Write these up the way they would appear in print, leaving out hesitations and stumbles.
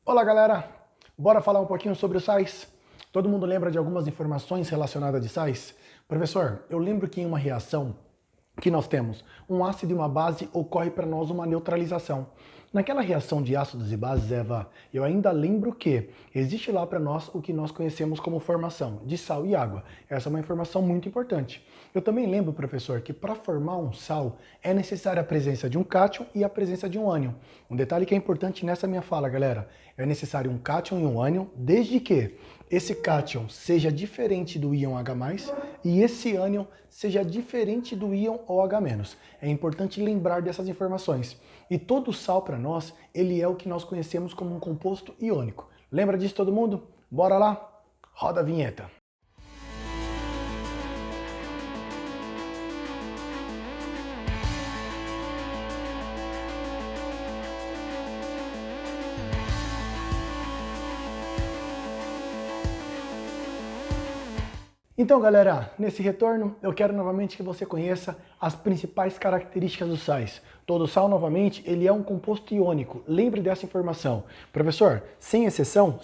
Olá galera, bora falar um pouquinho sobre os sais? Todo mundo lembra de algumas informações relacionadas de sais? Professor, eu lembro que em uma reação que nós temos um ácido e uma base, ocorre para nós uma neutralização. Naquela reação de ácidos e bases, Eva, eu ainda lembro que existe lá para nós o que nós conhecemos como formação de sal e água. Essa é uma informação muito importante. Eu também lembro, professor, que para formar um sal é necessária a presença de um cátion e a presença de um ânion. Um detalhe que é importante nessa minha fala, galera, é necessário um cátion e um ânion, desde que esse cátion seja diferente do íon H+, e esse ânion seja diferente do íon OH-. É importante lembrar dessas informações. E todo sal para nós, ele é o que nós conhecemos como um composto iônico. Lembra disso todo mundo? Bora lá? Roda a vinheta. Então, galera, nesse retorno eu quero novamente que você conheça as principais características dos sais. Todo sal, novamente, ele é um composto iônico. Lembre dessa informação. Professor, sem exceção,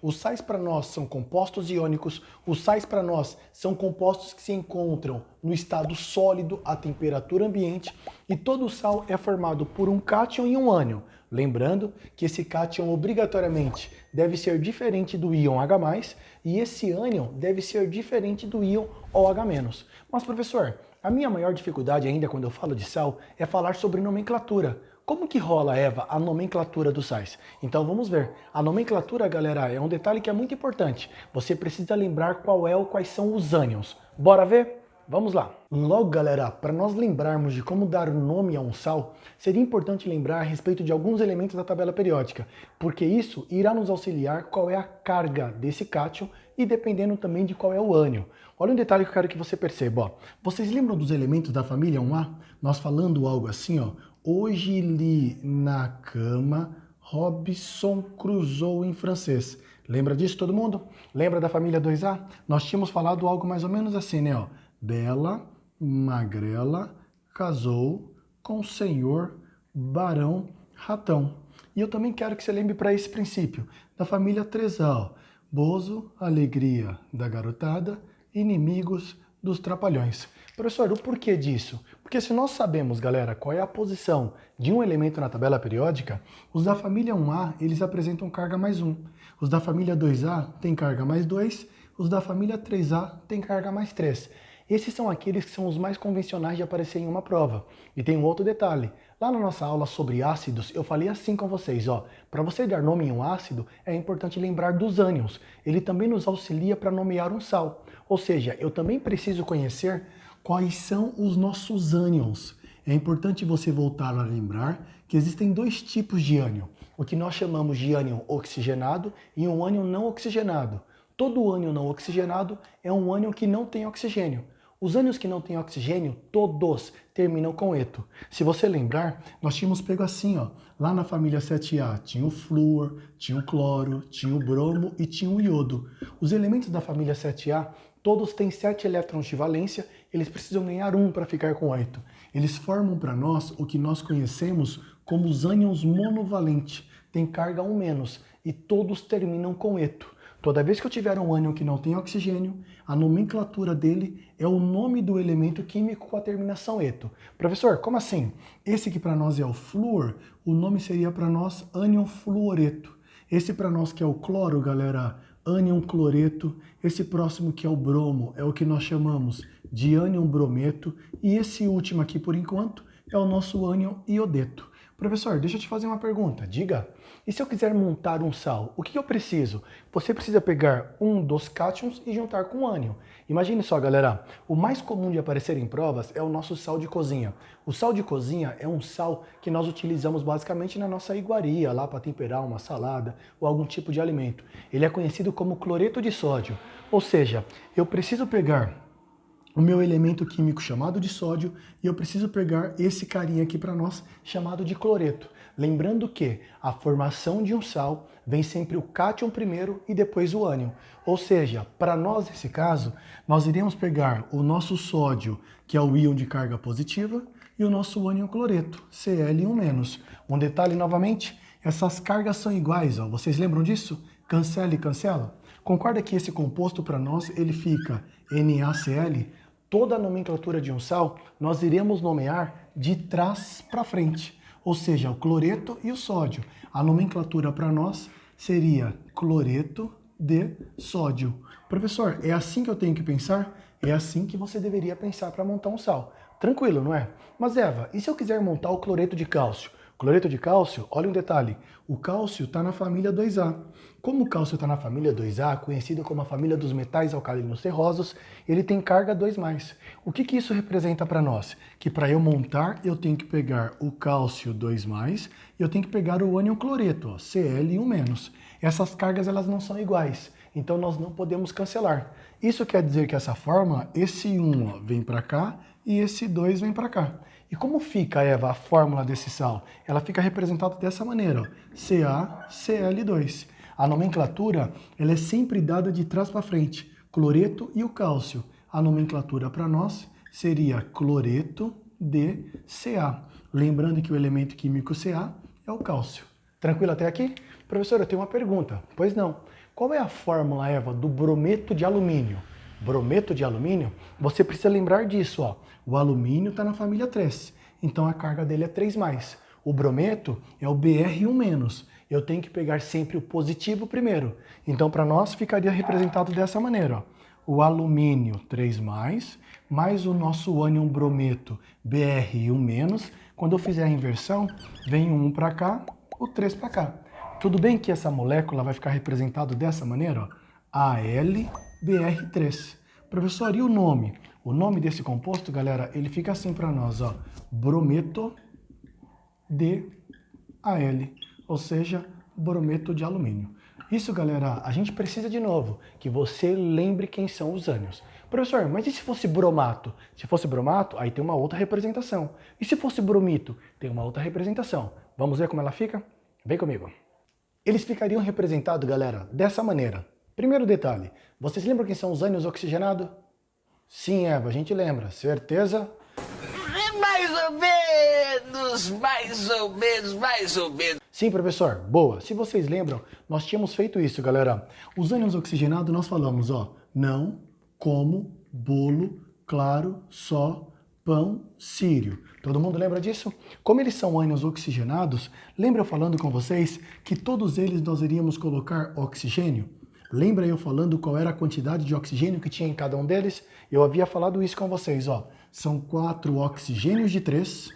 os sais para nós são compostos iônicos, os sais para nós são compostos que se encontram no estado sólido a temperatura ambiente e todo sal é formado por um cátion e um ânion. Lembrando que esse cátion obrigatoriamente deve ser diferente do íon H+, e esse ânion deve ser diferente do íon OH-. Mas, professor, a minha maior dificuldade ainda quando eu falo de sal é falar sobre nomenclatura. Como que rola, Eva, a nomenclatura dos sais? Então vamos ver. A nomenclatura, galera, é um detalhe que é muito importante. Você precisa lembrar qual é ou quais são os ânions. Bora ver? Vamos lá. Logo, galera, para nós lembrarmos de como dar nome a um sal, seria importante lembrar a respeito de alguns elementos da tabela periódica, porque isso irá nos auxiliar qual é a carga desse cátion e dependendo também de qual é o ânion. Olha um detalhe que eu quero que você perceba. Ó. Vocês lembram dos elementos da família 1A? Nós falando algo assim, ó. Hoje li na cama, Robson cruzou em francês. Lembra disso todo mundo? Lembra da família 2A? Nós tínhamos falado algo mais ou menos assim, né? Ó. Bela, magrela, casou com o senhor barão ratão. E eu também quero que você lembre para esse princípio, da família 3A, ó. Bozo, alegria da garotada, inimigos dos trapalhões. Professor, o porquê disso? Porque se nós sabemos, galera, qual é a posição de um elemento na tabela periódica, os da família 1A, eles apresentam carga mais 1. Os da família 2A têm carga mais 2. Os da família 3A têm carga mais 3. Esses são aqueles que são os mais convencionais de aparecer em uma prova. E tem um outro detalhe. Lá na nossa aula sobre ácidos, eu falei assim com vocês, ó. Para você dar nome em um ácido, é importante lembrar dos ânions. Ele também nos auxilia para nomear um sal. Ou seja, eu também preciso conhecer quais são os nossos ânions. É importante você voltar a lembrar que existem dois tipos de ânion. O que nós chamamos de ânion oxigenado e um ânion não oxigenado. Todo ânion não oxigenado é um ânion que não tem oxigênio. Os ânions que não têm oxigênio, todos terminam com eto. Se você lembrar, nós tínhamos pego assim, ó. Lá na família 7A tinha o flúor, tinha o cloro, tinha o bromo e tinha o iodo. Os elementos da família 7A, todos têm 7 elétrons de valência, eles precisam ganhar 1 para ficar com 8. Eles formam para nós o que nós conhecemos como os ânions monovalentes. Tem carga 1- e todos terminam com eto. Toda vez que eu tiver um ânion que não tem oxigênio, a nomenclatura dele é o nome do elemento químico com a terminação eto. Professor, como assim? Esse que para nós é o flúor, o nome seria para nós ânion fluoreto. Esse para nós que é o cloro, galera, ânion cloreto. Esse próximo que é o bromo é o que nós chamamos de ânion brometo. E esse último aqui, por enquanto, é o nosso ânion iodeto. Professor, deixa eu te fazer uma pergunta, diga. E se eu quiser montar um sal, o que eu preciso? Você precisa pegar um dos cátions e juntar com o ânion. Imagine só, galera, o mais comum de aparecer em provas é o nosso sal de cozinha. O sal de cozinha é um sal que nós utilizamos basicamente na nossa iguaria, lá para temperar uma salada ou algum tipo de alimento. Ele é conhecido como cloreto de sódio. Ou seja, eu preciso pegar o meu elemento químico chamado de sódio e eu preciso pegar esse carinha aqui para nós chamado de cloreto. Lembrando que a formação de um sal vem sempre o cátion primeiro e depois o ânion. Ou seja, para nós nesse caso, nós iremos pegar o nosso sódio, que é o íon de carga positiva, e o nosso ânion cloreto, Cl1-. Um detalhe novamente, Essas cargas são iguais, ó. Vocês lembram disso? Cancela e cancela. Concorda que esse composto para nós, ele fica NaCl? Toda a nomenclatura de um sal, nós iremos nomear de trás para frente. Ou seja, o cloreto e o sódio. A nomenclatura para nós seria cloreto de sódio. Professor, é assim que eu tenho que pensar? É assim que você deveria pensar para montar um sal. Tranquilo, não é? Mas Eva, e se eu quiser montar o cloreto de cálcio? Cloreto de cálcio, olha um detalhe, o cálcio está na família 2A. Como o cálcio está na família 2A, conhecida como a família dos metais alcalinos terrosos, ele tem carga 2+. O que isso representa para nós? Que para eu montar, eu tenho que pegar o cálcio 2+, e eu tenho que pegar o ânion cloreto, ó, Cl1-. Essas cargas elas não são iguais, então nós não podemos cancelar. Isso quer dizer que essa fórmula, esse 1 ó, vem para cá e esse 2 vem para cá. E como fica, Eva, a fórmula desse sal? Ela fica representada dessa maneira, ó, CaCl2. A nomenclatura ela é sempre dada de trás para frente, cloreto e o cálcio. A nomenclatura para nós seria cloreto de Ca. Lembrando que o elemento químico Ca é o cálcio. Tranquilo até aqui? Professor, eu tenho uma pergunta. Pois não. Qual é a fórmula, Eva, do brometo de alumínio? Brometo de alumínio, você precisa lembrar disso, ó. O alumínio está na família 3, então a carga dele é 3+. O brometo é o Br1-. Eu tenho que pegar sempre o positivo primeiro. Então, para nós, ficaria representado dessa maneira, ó. O alumínio 3+, mais o nosso ânion brometo Br1-. Quando eu fizer a inversão, vem o 1 para cá, o 3 para cá. Tudo bem que essa molécula vai ficar representada dessa maneira, ó. AlBr3. Professor, e o nome? O nome desse composto, galera, ele fica assim para nós, ó. Brometo de Al, ou seja, brometo de alumínio. Isso, galera, a gente precisa de novo que você lembre quem são os ânions. Professor, mas e se fosse bromato? Se fosse bromato, aí tem uma outra representação. E se fosse bromito? Tem uma outra representação. Vamos ver como ela fica? Vem comigo. Eles ficariam representados, galera, dessa maneira. Primeiro detalhe, vocês lembram quem são os ânions oxigenados? Sim, Eva, a gente lembra, certeza? Mais ou menos, mais ou menos, mais ou menos. Sim, professor, boa. Se vocês lembram, nós tínhamos feito isso, galera. Os ânions oxigenados nós falamos, ó, não, como, bolo, claro, só, pão, sírio. Todo mundo lembra disso? Como eles são ânions oxigenados, lembra eu falando com vocês que todos eles nós iríamos colocar oxigênio? Lembra eu falando qual era a quantidade de oxigênio que tinha em cada um deles? Eu havia falado isso com vocês, ó. São 4 oxigênios de 3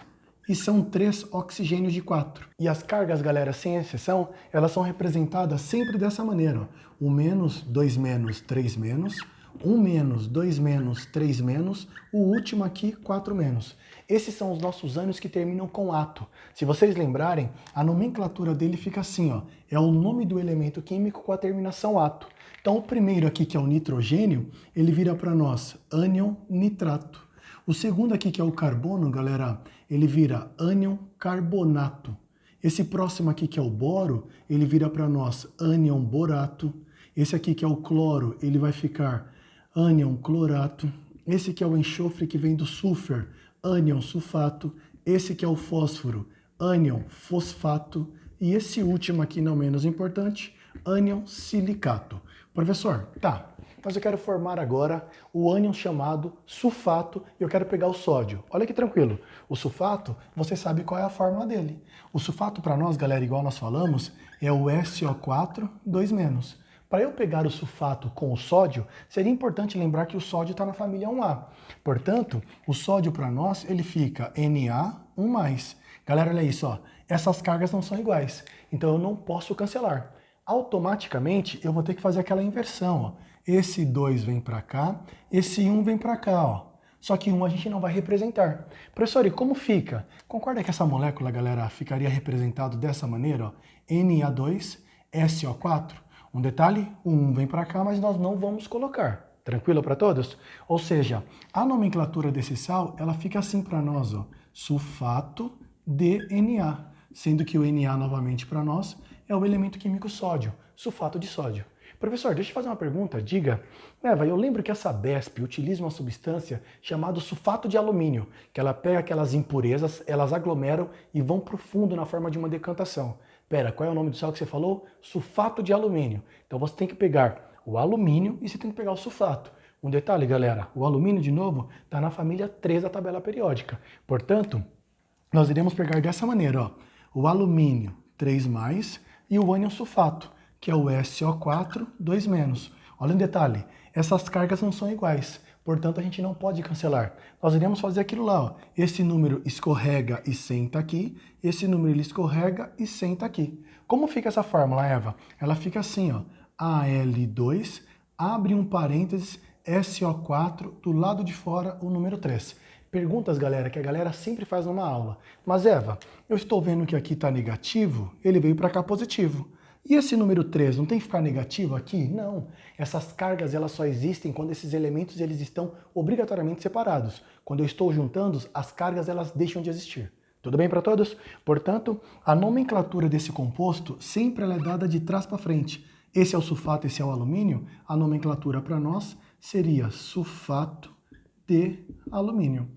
e são 3 oxigênios de 4. E as cargas, galera, sem exceção, elas são representadas sempre dessa maneira, ó. 1 menos, 2 menos, 3 menos, 1 menos, 2 menos, 3 menos, o último aqui, 4 menos. Esses são os nossos ânions que terminam com ato. Se vocês lembrarem, a nomenclatura dele fica assim, ó. É o nome do elemento químico com a terminação ato. Então o primeiro aqui, que é o nitrogênio, ele vira para nós ânion nitrato. O segundo aqui, que é o carbono, galera, ele vira ânion carbonato. Esse próximo aqui, que é o boro, ele vira para nós ânion borato. Esse aqui, que é o cloro, ele vai ficar ânion clorato. Esse que é o enxofre, que vem do sulfur, ânion sulfato. Esse que é o fósforo, ânion fosfato. E esse último aqui, não menos importante, ânion silicato. Professor, tá, mas eu quero formar agora o ânion chamado sulfato e eu quero pegar o sódio. Olha que tranquilo. O sulfato, você sabe qual é a fórmula dele. O sulfato para nós, galera, igual nós falamos, é o SO4 2-. Para eu pegar o sulfato com o sódio, seria importante lembrar que o sódio está na família 1A. Portanto, o sódio para nós, ele fica Na1+. Galera, olha isso, ó. Essas cargas não são iguais, então eu não posso cancelar. Automaticamente, eu vou ter que fazer aquela inversão, ó. Esse 2 vem para cá, esse 1 vem para cá, ó. Só que 1 a gente não vai representar. Professor, e como fica? Concorda que essa molécula, galera, ficaria representado dessa maneira, ó? Na2SO4. Um detalhe, o 1 vem para cá, mas nós não vamos colocar. Tranquilo para todos? Ou seja, a nomenclatura desse sal, ela fica assim para nós, ó. Sulfato de Na, sendo que o Na, novamente para nós, é o elemento químico sódio, sulfato de sódio. Professor, deixa eu fazer uma pergunta, diga. Eva, eu lembro que a Sabesp utiliza uma substância chamada sulfato de alumínio, que ela pega aquelas impurezas, elas aglomeram e vão para o fundo na forma de uma decantação. Pera, qual é o nome do sal que você falou? Sulfato de alumínio. Então você tem que pegar o alumínio e você tem que pegar o sulfato. Um detalhe, galera, o alumínio, de novo, está na família 3 da tabela periódica. Portanto, nós iremos pegar dessa maneira, ó, o alumínio 3+, e o ânion sulfato, que é o SO4 2-. Olha um detalhe, essas cargas não são iguais, portanto a gente não pode cancelar. Nós iremos fazer aquilo lá, ó. Esse número escorrega e senta aqui, esse número ele escorrega e senta aqui. Como fica essa fórmula, Eva? Ela fica assim, ó, Al2, abre um parênteses, SO4, do lado de fora o número 3. Perguntas, galera, que a galera sempre faz numa aula. Mas, Eva, eu estou vendo que aqui está negativo, ele veio para cá positivo. E esse número 3 não tem que ficar negativo aqui? Não. Essas cargas elas só existem quando esses elementos eles estão obrigatoriamente separados. Quando eu estou juntando, as cargas elas deixam de existir. Tudo bem para todos? Portanto, a nomenclatura desse composto sempre ela é dada de trás para frente. Esse é o sulfato, esse é o alumínio. A nomenclatura para nós seria sulfato de alumínio.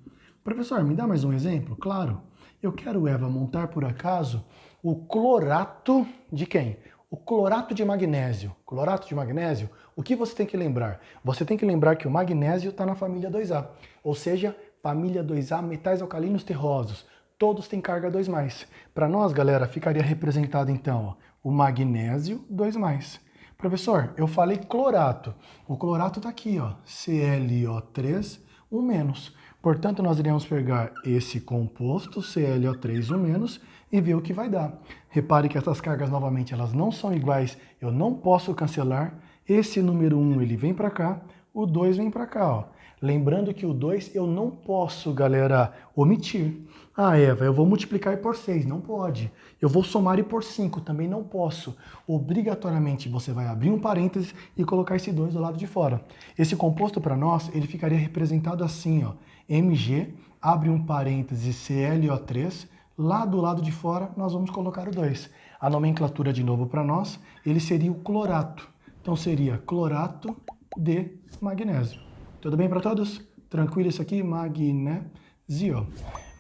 Professor, me dá mais um exemplo? Claro. Eu quero, Eva, montar por acaso o clorato de quem? O clorato de magnésio. Clorato de magnésio, o que você tem que lembrar? Você tem que lembrar que o magnésio está na família 2A, ou seja, família 2A, metais alcalinos terrosos. Todos têm carga 2+. Para nós, galera, ficaria representado então ó, o magnésio 2+. Professor, eu falei clorato. O clorato está aqui, ó, ClO3, 1-. Portanto, nós iremos pegar esse composto, ClO3, 1-, e ver o que vai dar. Repare que essas cargas, novamente, elas não são iguais. Eu não posso cancelar. Esse número 1, ele vem para cá, o 2 vem para cá, ó. Lembrando que o 2 eu não posso, galera, omitir. Ah, Eva, eu vou multiplicar por 6. Não pode. Eu vou somar e por 5. Também não posso. Obrigatoriamente você vai abrir um parênteses e colocar esse 2 do lado de fora. Esse composto para nós, ele ficaria representado assim, ó. Mg, abre um parênteses ClO3, lá do lado de fora nós vamos colocar o 2. A nomenclatura de novo para nós, ele seria o clorato. Então seria clorato de magnésio. Tudo bem para todos? Tranquilo isso aqui? Magnésio.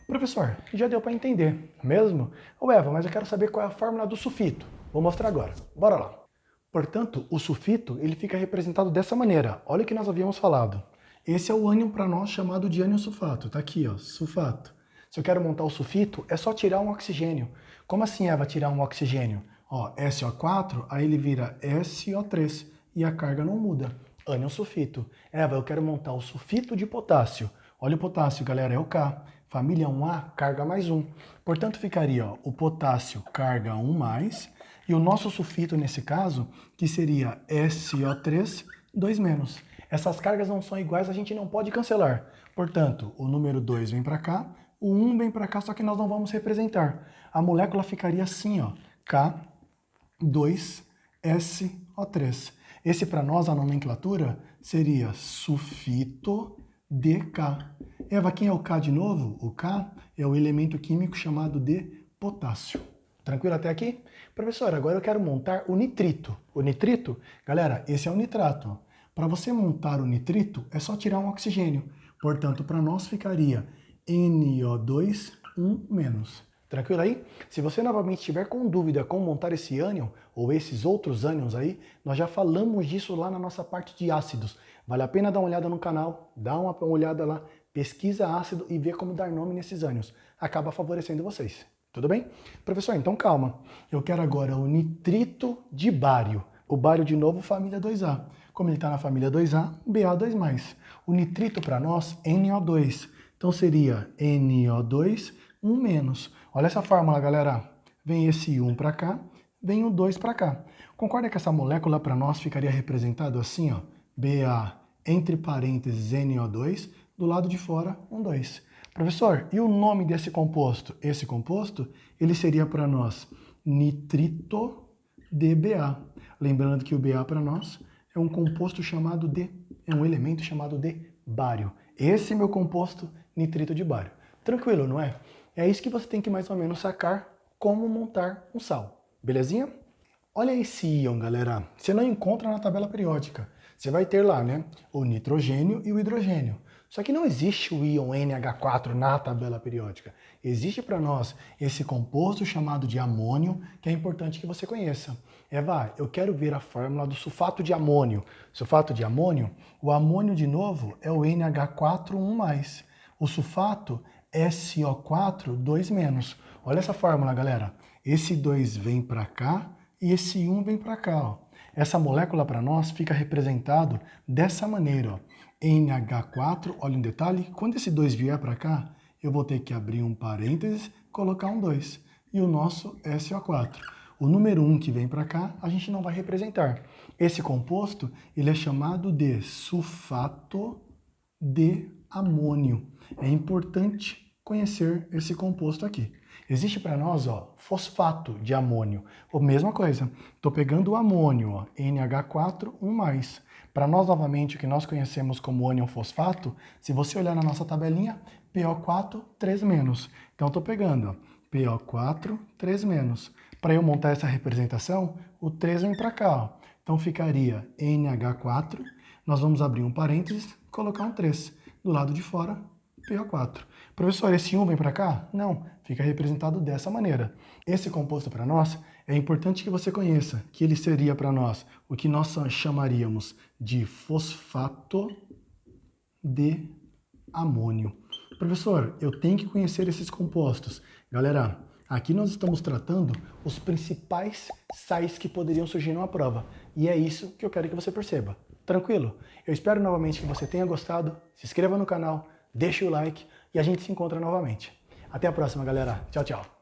Professor, já deu para entender, mesmo? Ô Eva, mas eu quero saber qual é a fórmula do sulfito. Vou mostrar agora. Bora lá. Portanto, o sulfito ele fica representado dessa maneira. Olha o que nós havíamos falado. Esse é o ânion para nós chamado de ânion sulfato. Tá aqui, ó, sulfato. Se eu quero montar o sulfito, é só tirar um oxigênio. Como assim, Eva, tirar um oxigênio? Ó, SO4, aí ele vira SO3 e a carga não muda. Ânion sulfito. Eva, eu quero montar o sulfito de potássio. Olha o potássio, galera, é o K. Família 1A, carga mais 1. Portanto, ficaria ó, o potássio, carga 1+, e o nosso sulfito, nesse caso, que seria SO3, 2-. Essas cargas não são iguais, a gente não pode cancelar. Portanto, o número 2 vem para cá, o 1 vem para cá, só que nós não vamos representar. A molécula ficaria assim, ó, K2SO3. Esse para nós, a nomenclatura, seria sulfito de K. Eva, quem é o K de novo? O K é o elemento químico chamado de potássio. Tranquilo até aqui? Professor, agora eu quero montar o nitrito. O nitrito, galera, esse é o nitrato. Para você montar o nitrito, é só tirar um oxigênio. Portanto, para nós ficaria NO2, 1-. Tranquilo aí? Se você novamente estiver com dúvida como montar esse ânion ou esses outros ânions aí, nós já falamos disso lá na nossa parte de ácidos. Vale a pena dar uma olhada no canal, dá uma olhada lá, pesquisa ácido e vê como dar nome nesses ânions. Acaba favorecendo vocês. Tudo bem? Professor, então calma. Eu quero agora o nitrito de bário. O bário de novo, família 2A. Como ele está na família 2A, Ba2+. O nitrito para nós, NO2. Então seria NO2, 1-. Olha essa fórmula, galera. Vem esse 1 para cá, vem o 2 para cá. Concorda que essa molécula para nós ficaria representado assim, ó? Ba, entre parênteses, NO2, do lado de fora, 2. Professor, e o nome desse composto? Esse composto, ele seria para nós nitrito de Ba. Lembrando que o Ba para nós é um composto chamado de, é um elemento chamado de bário. Esse é meu composto nitrito de bário. Tranquilo, não é? É isso que você tem que mais ou menos sacar como montar um sal. Belezinha? Olha esse íon, galera. Você não encontra na tabela periódica. Você vai ter lá, né, o nitrogênio e o hidrogênio. Só que não existe o íon NH4 na tabela periódica. Existe para nós esse composto chamado de amônio, que é importante que você conheça. Eva, eu quero ver a fórmula do sulfato de amônio. Sulfato de amônio, o amônio de novo é o NH4 o sulfato SO4 2-. Olha essa fórmula, galera. Esse 2 vem para cá e esse 1 vem para cá. Ó. Essa molécula para nós fica representado dessa maneira. Ó. NH4, olha um detalhe, quando esse 2 vier para cá, eu vou ter que abrir um parênteses, colocar um 2. E o nosso SO4. O número 1 que vem para cá, a gente não vai representar. Esse composto, ele é chamado de sulfato de amônio. É importante conhecer esse composto aqui. Existe para nós, ó, fosfato de amônio. A mesma coisa. Estou pegando o amônio, ó, NH4, 1+. Para nós, novamente, o que nós conhecemos como ânion fosfato, se você olhar na nossa tabelinha, PO4, 3-. Então, estou pegando, ó, PO4, 3-. Para eu montar essa representação, o 3 vem para cá. Ó. Então, ficaria NH4, nós vamos abrir um parênteses, colocar um 3. Do lado de fora, PO4. Professor, esse 1 vem para cá? Não, fica representado dessa maneira. Esse composto para nós, é importante que você conheça que ele seria para nós o que nós chamaríamos de fosfato de amônio. Professor, eu tenho que conhecer esses compostos. Galera, aqui nós estamos tratando os principais sais que poderiam surgir numa prova. E é isso que eu quero que você perceba. Tranquilo? Eu espero novamente que você tenha gostado. Se inscreva no canal, deixe o like e a gente se encontra novamente. Até a próxima, galera. Tchau, tchau.